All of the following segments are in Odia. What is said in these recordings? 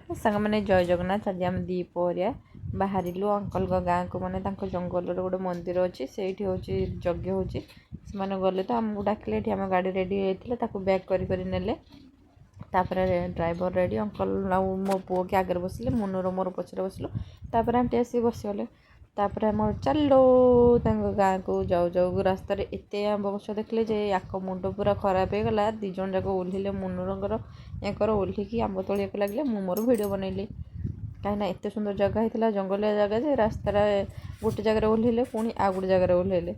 ସାଙ୍ଗମାନେ ଜୟ ଜଗନ୍ନାଥ। ଆଜି ଆମେ ଦ୍ୱିପହରିଆ ବାହାରିଲୁ ଅଙ୍କଲଙ୍କ ଗାଁକୁ, ମାନେ ତାଙ୍କ ଜଙ୍ଗଲରେ ଗୋଟେ ମନ୍ଦିର ଅଛି, ସେଇଠି ହେଉଛି ଯଜ୍ଞ ହେଉଛି। ସେମାନେ ଗଲେ ତ ଆମକୁ ଡାକିଲେ, ଏଠି ଆମ ଗାଡ଼ି ରେଡ଼ି ହେଇଥିଲା, ତାକୁ ବ୍ୟାକ୍ କରି ନେଲେ। ତାପରେ ଡ୍ରାଇଭର ରେଡ଼ି, ଅଙ୍କଲ ଆଉ ମୋ ପୁଅ କି ଆଗରେ ବସିଲେ, ମୁନୁର ମୋର ପଛରେ ବସିଲୁ। ତାପରେ ଆଣ୍ଟି ଆସିକି ବସିଗଲେ। ତାପରେ ଆମର ଚାଲିଲୁ ତାଙ୍କ ଗାଁକୁ। ଯାଉ ଯାଉ ରାସ୍ତାରେ ଏତେ ଆମ୍ବ ଗଛ ଦେଖିଲେ ଯେ ଆଙ୍କ ମୁଣ୍ଡ ପୁରା ଖରାପ ହେଇଗଲା। 2 ଜଣ ଯାକ ଓହ୍ଲିଲେ, ମୁନୁରଙ୍କର ୟାଙ୍କର ଓହ୍ଲିକି ଆମ୍ବ ତୋଳିବାକୁ ଲାଗିଲେ। ମୁଁ ମୋର ଭିଡ଼ିଓ ବନେଇଲି, କାହିଁକିନା ଏତେ ସୁନ୍ଦର ଜାଗା ହେଇଥିଲା, ଜଙ୍ଗଲିଆ ଜାଗା ଯେ ରାସ୍ତାରେ ଗୋଟେ ଜାଗାରେ ଓହ୍ଲେଇଲେ, ପୁଣି ଆଉ ଗୋଟେ ଜାଗାରେ ଓହ୍ଲେଇଲେ।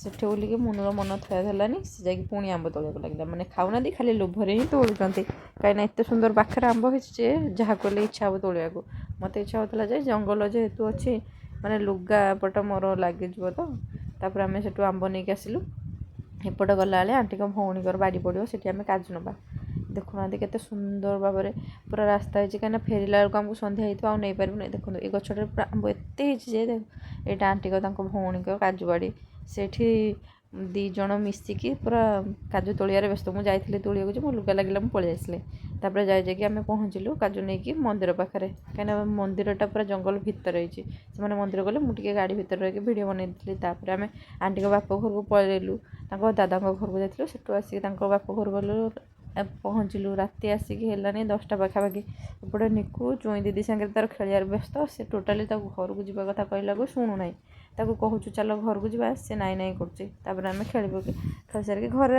ସେଠି ଓହ୍ଲିକି ମୁନୁର ମନ ଥୟ ହେଲାନି, ସେ ଯାଇକି ପୁଣି ଆମ୍ବ ତୋଳିବାକୁ ଲାଗିଲା। ମାନେ ଖାଉନାହାନ୍ତି, ଖାଲି ଲୋଭରେ ହିଁ ତୋଳୁଛନ୍ତି, କାହିଁକିନା ଏତେ ସୁନ୍ଦର ପାଖରେ ଆମ୍ବ ହେଇଛି ଯେ ଯାହାକୁ ହେଲେ ଇଚ୍ଛା ହେବ ତୋଳିବାକୁ। ମୋତେ ଇଚ୍ଛା ହେଉଥିଲା ଯେ ଜଙ୍ଗଲ ଯେହେତୁ ଅଛି, ମାନେ ଲୁଗାପଟ ମୋର ଲାଗିଯିବ ତ। ତାପରେ ଆମେ ସେଠୁ ଆମ୍ବ ନେଇକି ଆସିଲୁ। ଏପଟେ ଗଲାବେଳେ ଆଣ୍ଟିଙ୍କ ଭଉଣୀଙ୍କର ବାଡ଼ି ପଡ଼ିବ, ସେଠି ଆମେ କାଜୁ ନେବା। ଦେଖୁନାହାନ୍ତି କେତେ ସୁନ୍ଦର ଭାବରେ ପୁରା ରାସ୍ତା ହେଇଛି, କାହିଁକିନା ଫେରିଲା ବେଳକୁ ଆମକୁ ସନ୍ଧ୍ୟା ହେଇଥିବ, ଆଉ ନେଇପାରିବୁନି। ଦେଖନ୍ତୁ ଏ ଗଛଟାରେ ପୁରା ଆମ୍ବ ଏତେ ହେଇଛି ଯେ, ଏଇଟା ଆଣ୍ଟିଙ୍କ ତାଙ୍କ ଭଉଣୀଙ୍କ କାଜୁ ବାଡ଼ି। ସେଇଠି 2 ଜଣ ମିଶିକି ପୁରା କାଜୁ ତୋଳିବାରେ ବ୍ୟସ୍ତ। ମୁଁ ଯାଇଥିଲି ତୋଳିବାକୁ ଯେ ମୋ ଲୁଗା ଲାଗିଲା, ମୁଁ ପଳେଇ ଆସିଲି। ତାପରେ ଯାଇକି ଆମେ ପହଞ୍ଚିଲୁ କାଜୁ ନେଇକି ମନ୍ଦିର ପାଖରେ, କାହିଁକିନା ମନ୍ଦିରଟା ପୁରା ଜଙ୍ଗଲ ଭିତରେ ହେଇଛି। ସେମାନେ ମନ୍ଦିର ଗଲେ, ମୁଁ ଟିକେ ଗାଡ଼ି ଭିତରେ ରହିକି ଭିଡ଼ିଓ ବନେଇଥିଲି। ତାପରେ ଆମେ ଆଣ୍ଟିଙ୍କ ବାପ ଘରକୁ ପଳେଇଲୁ, ତାଙ୍କ ଦାଦାଙ୍କ ଘରକୁ ଯାଇଥିଲୁ। ସେଠୁ ଆସିକି ତାଙ୍କ ବାପ ଘରକୁ ଗଲୁ, ପହଞ୍ଚିଲୁ। ରାତି ଆସିକି ହେଲାନି 10ଟା ପାଖାପାଖି। ଏପଟେ ନିକୁ ଚୁଇଁ ଦିଦି ସାଙ୍ଗରେ ତାର ଖେଳିବାରେ ବ୍ୟସ୍ତ। ସେ ଟୋଟାଲି ତାକୁ ଘରକୁ ଯିବା କଥା କହିଲାକୁ ଶୁଣୁନାହିଁ। ତାକୁ କହୁଛୁ ଚାଲ ଘରକୁ ଯିବା, ସେ ନାଇଁ କରୁଛି। ତାପରେ ଆମେ ଖେଳି ସାରିକି ଘରେ